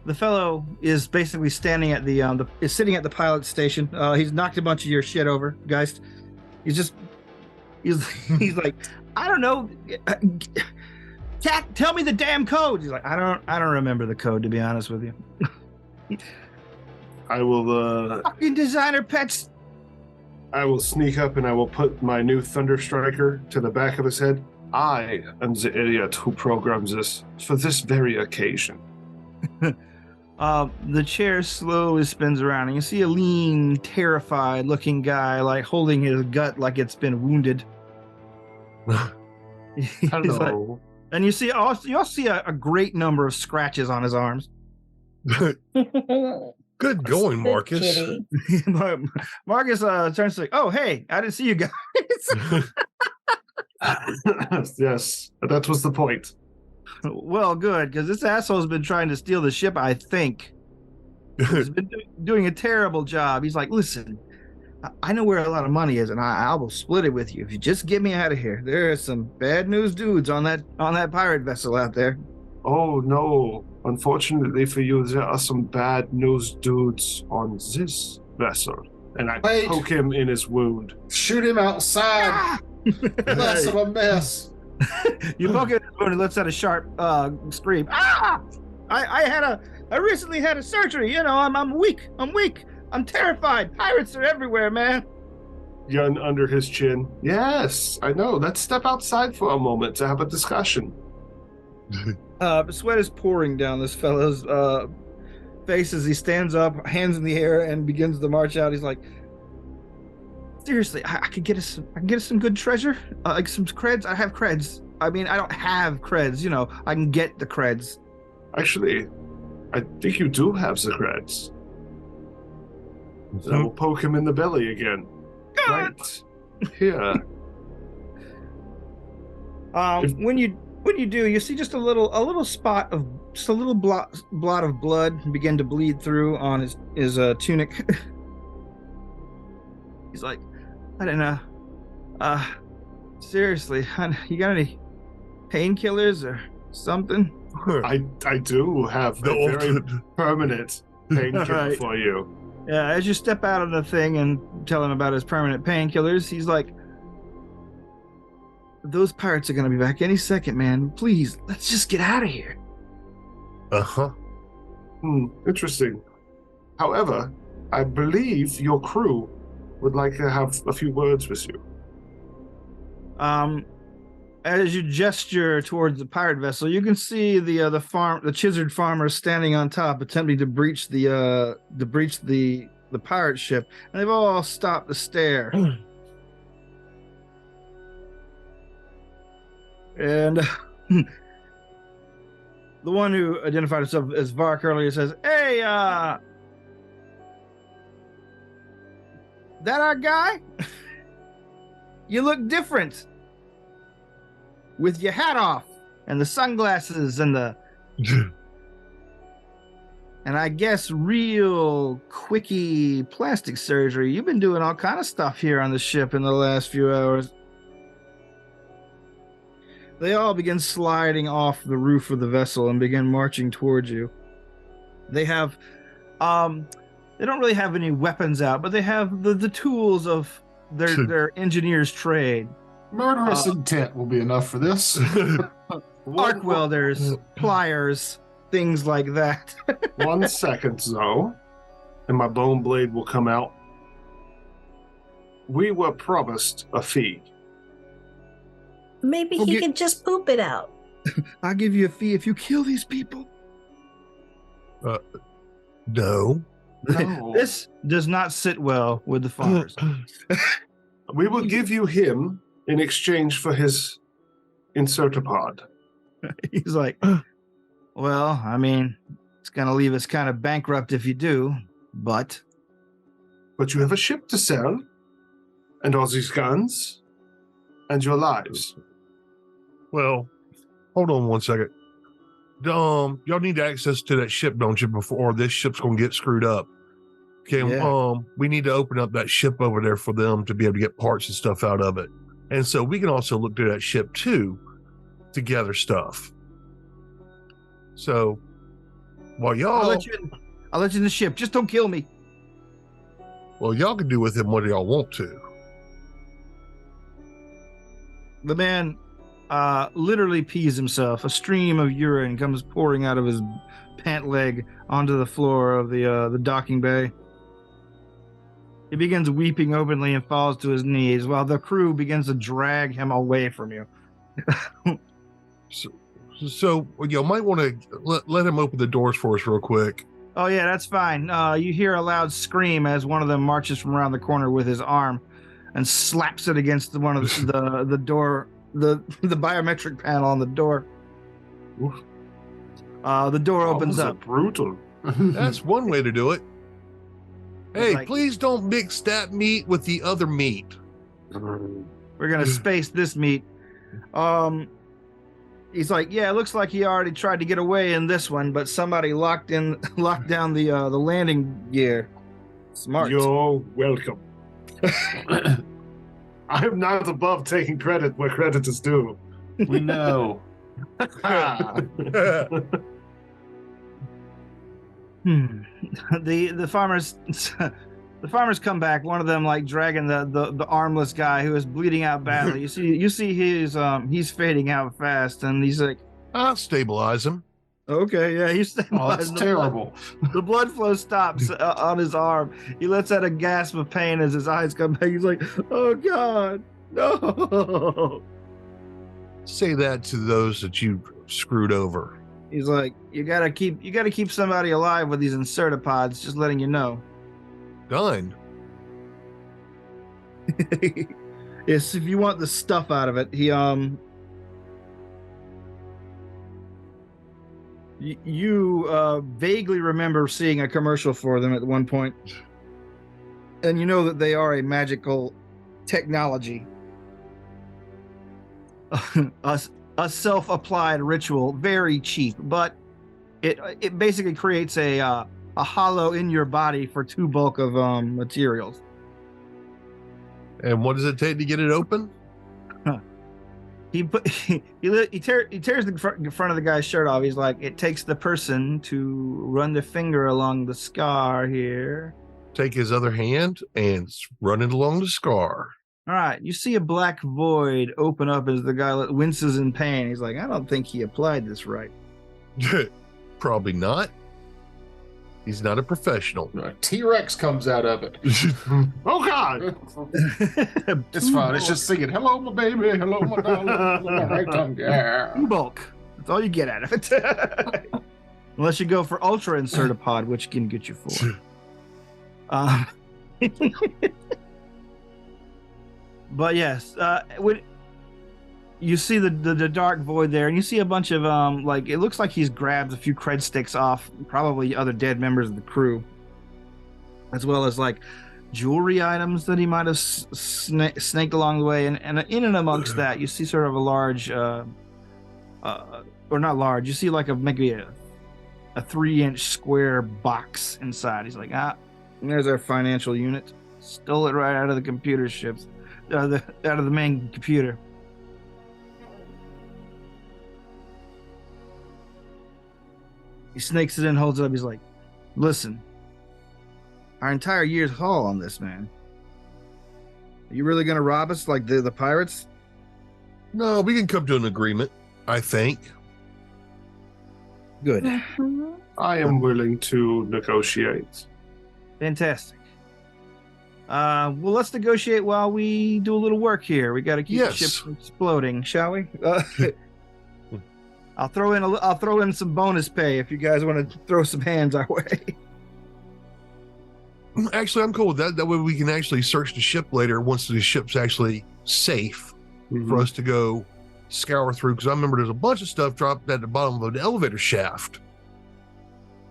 The fellow is basically standing at is sitting at the pilot station. He's knocked a bunch of your shit over, guys. He's like, I don't know. Jack, tell me the damn code. He's like, I don't remember the code, to be honest with you. I will fucking designer pets. I will sneak up and I will put my new Thunder Striker to the back of his head. I am the idiot who programs this for this very occasion. The chair slowly spins around, and you see a lean, terrified-looking guy, like holding his gut like it's been wounded. Hello. And you see, you'll see a great number of scratches on his arms. Good going, Marcus. Marcus turns to like, "Oh, hey, I didn't see you guys." Yes, that was the point. Well, good, because this asshole's been trying to steal the ship, I think. He's been doing a terrible job. He's like, "Listen, I know where a lot of money is, and I will split it with you if you just get me out of here. There are some bad news dudes on that pirate vessel out there." Oh, no. Unfortunately for you, there are some bad news dudes on this vessel. And I poke him in his wound. Shoot him outside. Less of a mess. You poke him in his wound and lets out a sharp scream. Ah! I recently had a surgery. You know, I'm weak. I'm terrified. Pirates are everywhere, man. Gun under his chin. Yes, I know. Let's step outside for a moment to have a discussion. Sweat is pouring down this fellow's face as he stands up, hands in the air, and begins to march out. He's like, "Seriously, I can get us some good treasure, like some creds. I have creds. I mean, I don't have creds. You know, I can get the creds." Actually, I think you do have the creds. I will poke him in the belly again. Right here. When you do, you see just a little spot of just a little blot of blood begin to bleed through on his tunic. He's like, "I don't know. Seriously, you got any painkillers or something?" I do have a very permanent painkiller for you. Yeah, as you step out of the thing and tell him about his permanent painkillers, he's like, "Those pirates are going to be back any second, man. Please, let's just get out of here." Uh-huh. Interesting. However, I believe your crew would like to have a few words with you. As you gesture towards the pirate vessel, you can see the Chizzard farmer standing on top, attempting to breach the pirate ship, and they've all stopped to stare. And the one who identified himself as Vark earlier says, "Hey, that our guy? You look different with your hat off and the sunglasses and and I guess real quickie plastic surgery. You've been doing all kind of stuff here on the ship in the last few hours." They all begin sliding off the roof of the vessel and begin marching towards you. They have, they don't really have any weapons out, but they have the tools of their engineer's trade. Murderous intent will be enough for this. Arc welders, pliers, things like that. 1 second, though. and my bone blade will come out. We were promised a fee. Maybe he could just poop it out. I'll give you a fee if you kill these people. No. No. This does not sit well with the farmers. We will give you him in exchange for his insertopod. He's like, well, I mean, it's going to leave us kind of bankrupt if you do, but you have a ship to sell, and all these guns, and your lives. Well, hold on 1 second. Y'all need access to that ship, don't you, before this ship's going to get screwed up. Okay, Yeah. We need to open up that ship over there for them to be able to get parts and stuff out of it. And so we can also look to that ship too to gather stuff. So while I'll let you in the ship. Just don't kill me. Well, y'all can do with him what y'all want to. The man literally pees himself. A stream of urine comes pouring out of his pant leg onto the floor of the docking bay. He begins weeping openly and falls to his knees while the crew begins to drag him away from you. So you might want to let him open the doors for us real quick. Oh yeah, that's fine. You hear a loud scream as one of them marches from around the corner with his arm and slaps it against one of the door, the biometric panel on the door. The door opens up. Brutal. That's one way to do it. Hey, like, please don't mix that meat with the other meat. We're gonna space this meat. He's like, yeah, it looks like he already tried to get away in this one, but somebody locked down the landing gear. Smart. You're welcome. I'm not above taking credit where credit is due. We know. The farmers come back. One of them like dragging the armless guy who is bleeding out badly. You see he's fading out fast, and he's like, I'll stabilize him. Okay, yeah, he's Oh, that's terrible. The blood flow stops on his arm. He lets out a gasp of pain as his eyes come back. He's like, "Oh God, no!" Say that to those that you screwed over. He's like, "You gotta keep somebody alive with these insertopods." Just letting you know. Done. Yes, if you want the stuff out of it, you vaguely remember seeing a commercial for them at one point, and you know that they are a magical technology, a self-applied ritual, very cheap, but it basically creates a hollow in your body for 2 bulk of materials. And what does it take to get it open? He tears the front of the guy's shirt off. He's like, it takes the person to run the finger along the scar here. Take his other hand and run it along the scar. All right, you see a black void open up as the guy winces in pain. He's like, I don't think he applied this right. Probably not. He's not a professional. A T-Rex comes out of it. Oh God! It's fine. It's just singing, "Hello, my baby. Hello, my darling. Hello, my rectum." Yeah. 2 bulk. That's all you get out of it. Unless you go for Ultra Insertopod, which can get you 4. But yes, when you see the dark void there, and you see a bunch of like, it looks like he's grabbed a few cred sticks off probably other dead members of the crew, as well as like jewelry items that he might have snaked along the way, and in and amongst that you see sort of a large or not large, you see like maybe a 3-inch square box inside. He's like, there's our financial unit. Stole it right out of the computer ships, out of the main computer. He snakes it in, holds it up. He's like, listen, our entire year's haul on this, man. Are you really going to rob us like the pirates? No, we can come to an agreement, I think. Good. I am willing to negotiate. Fantastic. Well, let's negotiate while we do a little work here. We got to keep the ship from exploding, shall we? I'll throw in some bonus pay if you guys want to throw some hands our way. Actually, I'm cool with that. That way we can actually search the ship later once the ship's actually safe for us to go scour through. Because I remember there's a bunch of stuff dropped at the bottom of the elevator shaft.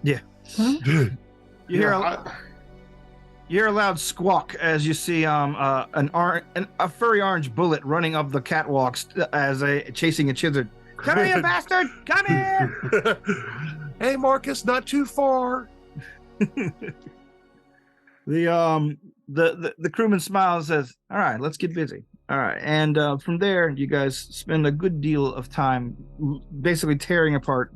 Yeah. Dude. You hear a loud squawk as you see a furry orange bullet running up the catwalks as chasing a chizard. Come here, you bastard! Come here! Hey, Marcus, not too far. The crewman smiles and says, "All right, let's get busy." All right, and from there, you guys spend a good deal of time basically tearing apart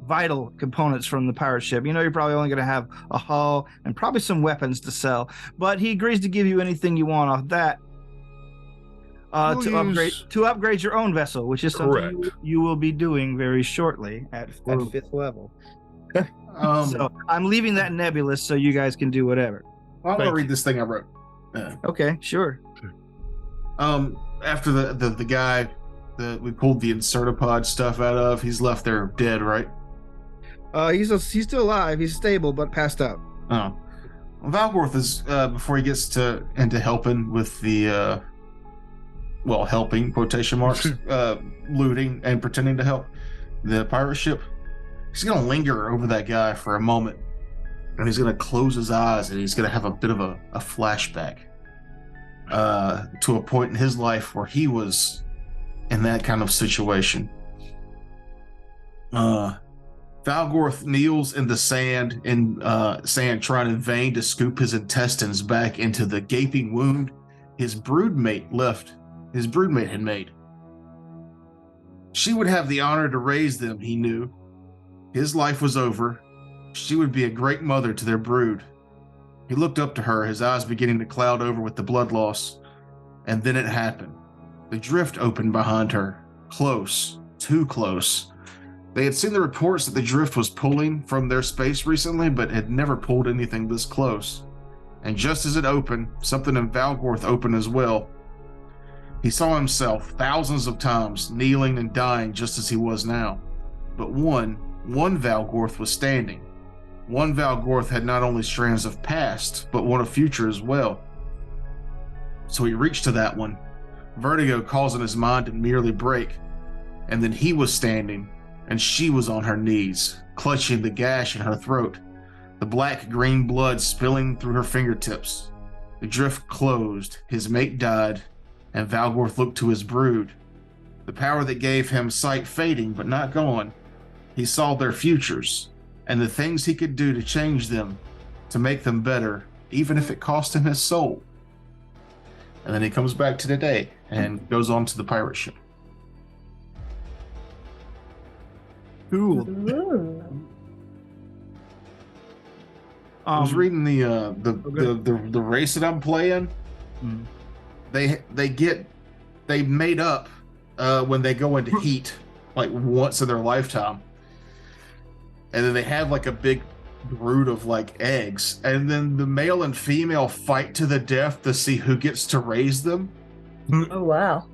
vital components from the pirate ship. You know, you're probably only going to have a hull and probably some weapons to sell, but he agrees to give you anything you want off that to upgrade your own vessel, which is something you will be doing very shortly at 5th level. So I'm leaving that nebulous so you guys can do whatever. I'm going to read this thing I wrote. Okay, sure. After the guy that we pulled the insertopod stuff out of, he's left there dead, right? He's still alive. He's stable, but passed out. Oh. Well, Valgorth is, before he gets into helping with the, helping, quotation marks, looting and pretending to help the pirate ship, he's going to linger over that guy for a moment. And he's going to close his eyes and he's going to have a bit of a flashback to a point in his life where he was in that kind of situation. Valgorth kneels in the sand, trying in vain to scoop his intestines back into the gaping wound his broodmate had made. She would have the honor to raise them, he knew. His life was over. She would be a great mother to their brood. He looked up to her, his eyes beginning to cloud over with the blood loss. And then it happened. The drift opened behind her. Close. Too close. They had seen the reports that the drift was pulling from their space recently, but had never pulled anything this close. And just as it opened, something in Valgorth opened as well. He saw himself thousands of times, kneeling and dying just as he was now. But one Valgorth was standing. One Valgorth had not only strands of past, but one of future as well. So he reached to that one, vertigo causing his mind to merely break. And then he was standing, and she was on her knees, clutching the gash in her throat, the black-green blood spilling through her fingertips. The drift closed, his mate died, and Valgorth looked to his brood. The power that gave him sight fading, but not gone. He saw their futures, and the things he could do to change them, to make them better, even if it cost him his soul. And then he comes back to today, and goes on to the pirate ship. Cool. I was reading the race that I'm playing. They made up when they go into heat, like once in their lifetime, and then they have like a big brood of like eggs, and then the male and female fight to the death to see who gets to raise them. Oh wow!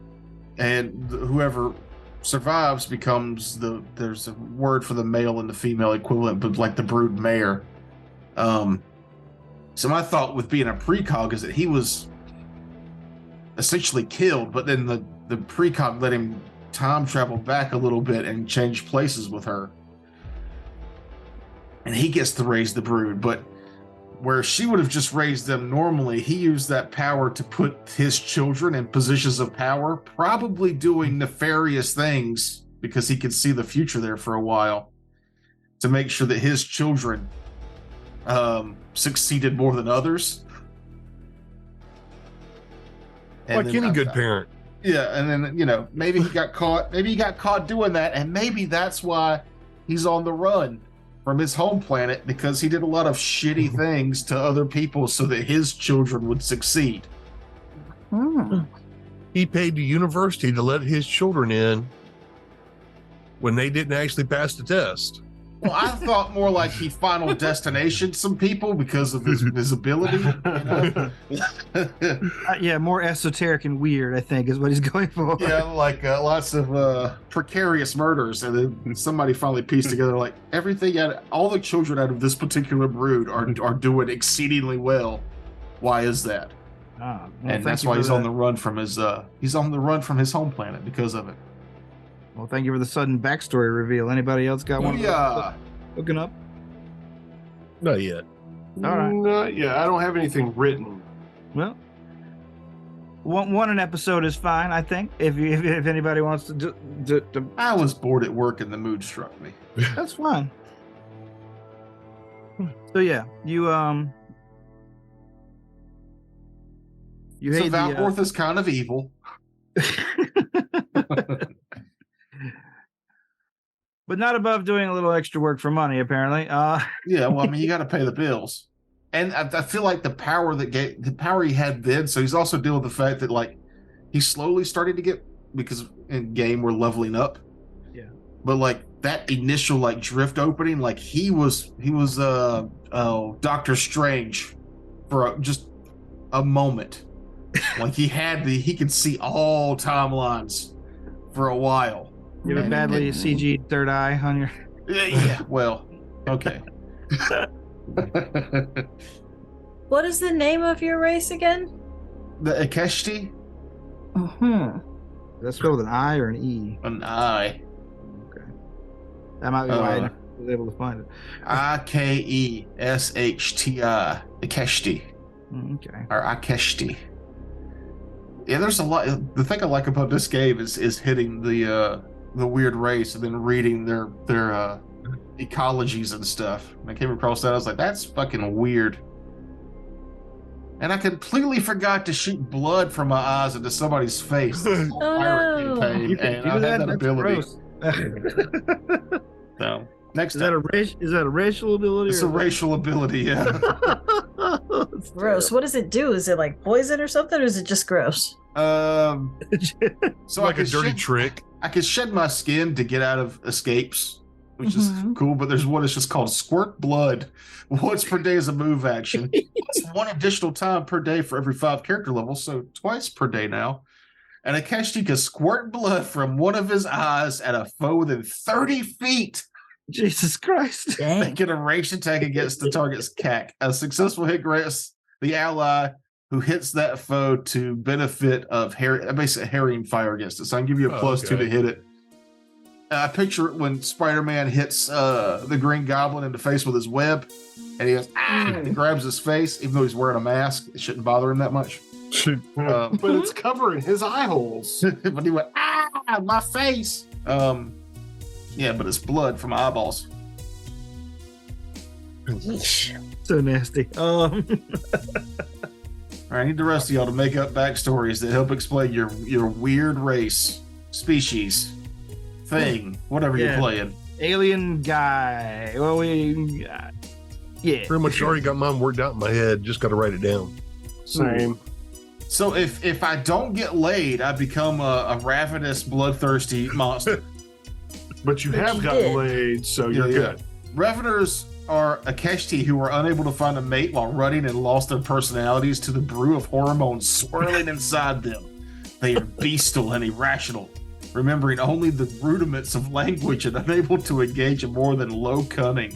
And whoever survives becomes there's a word for the male and the female equivalent, but like the brood mare. So my thought with being a precog is that he was essentially killed, but then the precog let him time travel back a little bit and change places with her, and he gets to raise the brood. But where she would have just raised them normally, he used that power to put his children in positions of power, probably doing nefarious things because he could see the future there for a while, to make sure that his children succeeded more than others. And like any good parent. Yeah, and then, maybe he got caught doing that, and maybe that's why he's on the run from his home planet, because he did a lot of shitty things to other people so that his children would succeed. He paid the university to let his children in when they didn't actually pass the test. Well, I thought more like he final destination some people because of his ability. You know? Yeah, more esoteric and weird, I think, is what he's going for. Yeah, like lots of precarious murders, and then somebody finally pieced together like everything. All the children out of this particular brood are doing exceedingly well. Why is that? Well, and that's why he's on the run from his home planet because of it. Well, thank you for the sudden backstory reveal. Anybody else got one? Yeah. Hooking up? Not yet. All right. Yeah, I don't have anything written. Well, one an episode is fine, I think. If anybody wants to do, I was bored at work and the mood struck me. that's fine. So yeah, you So hate Valkorth is kind of evil. but not above doing a little extra work for money, apparently. Yeah, well, I mean, you got to pay the bills, and I feel like the power he had then. So he's also dealing with the fact that like he's slowly starting to get, because in game we're leveling up. Yeah. But like that initial like drift opening, like he was Doctor Strange for just a moment. Like he could see all timelines for a while. You have a badly CG third eye on your. Yeah, well, okay. What is the name of your race again? The Akeshti? That's spelled with an I or an E? An I. Okay. That might be why I was able to find it. Ikeshti. Akeshti. Okay. Or Akeshti. Yeah, there's a lot. The thing I like about this game is hitting the weird race and then reading their ecologies and stuff. And I came across that, I was like, that's fucking weird. And I completely forgot to shoot blood from my eyes into somebody's face. This whole pirate campaign, You can and do I had that? that That's ability. gross. So next Is time. that a racial ability? It's a racial ability, yeah. Gross. What does it do? Is it like poison or something, or is it just gross? So Like a dirty trick. I can shed my skin to get out of escapes, which is cool, but there's one that's just called Squirt Blood. Once per day is a move action. It's one additional time per day for every 5 character levels, so twice per day now. And Akeshti can squirt blood from one of his eyes at a foe within 30 feet. Jesus Christ. Dang. Making a range attack against the target's CAC. A successful hit grants the ally who hits that foe to benefit of basically harrying fire against it. So I can give you a +2 to hit it. I picture it when Spider-Man hits the Green Goblin in the face with his web, and he goes, and he grabs his face, even though he's wearing a mask. It shouldn't bother him that much. But it's covering his eye holes. But he went, my face. Yeah, but it's blood from eyeballs. Yeesh. So nasty. All right, I need the rest of y'all to make up backstories that help explain your weird race, species, thing, whatever you're playing. Alien guy. Well, yeah. Pretty much already got mine worked out in my head. Just got to write it down. Same. So if I don't get laid, I become a ravenous, bloodthirsty monster. But you But have you gotten did. laid, so you're good. Reveners are Akeshti who are unable to find a mate while running and lost their personalities to the brew of hormones swirling inside them. They are bestial and irrational, remembering only the rudiments of language and unable to engage in more than low cunning.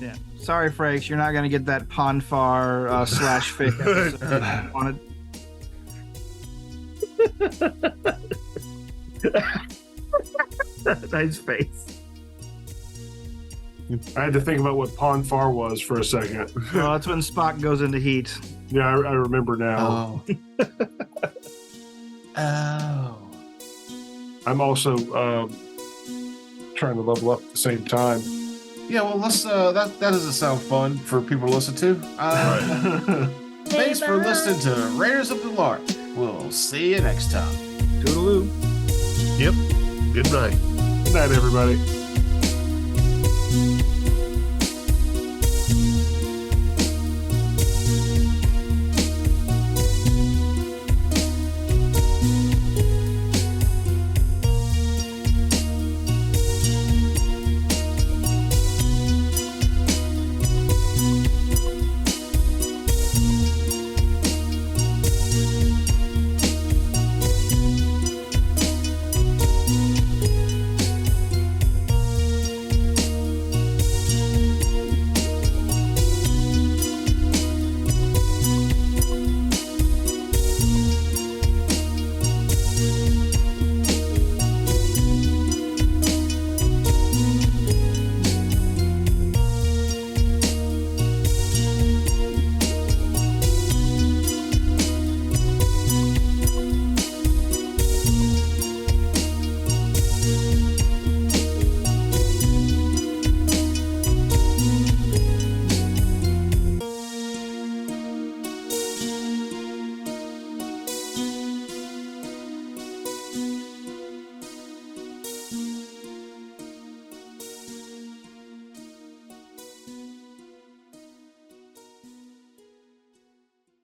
Yeah. Sorry, Frakes, you're not going to get that Ponfar / fake episode you wanted. Nice face. I had to think about what Ponfar was for a second. Well, that's when Spock goes into heat. Yeah, I remember now. Oh. I'm also trying to level up at the same time. Yeah, well, let's. That doesn't sound fun for people to listen to. Thanks for listening to Raiders of the Lark. We'll see you next time. Toodaloo. Yep. Good night. Good night, everybody.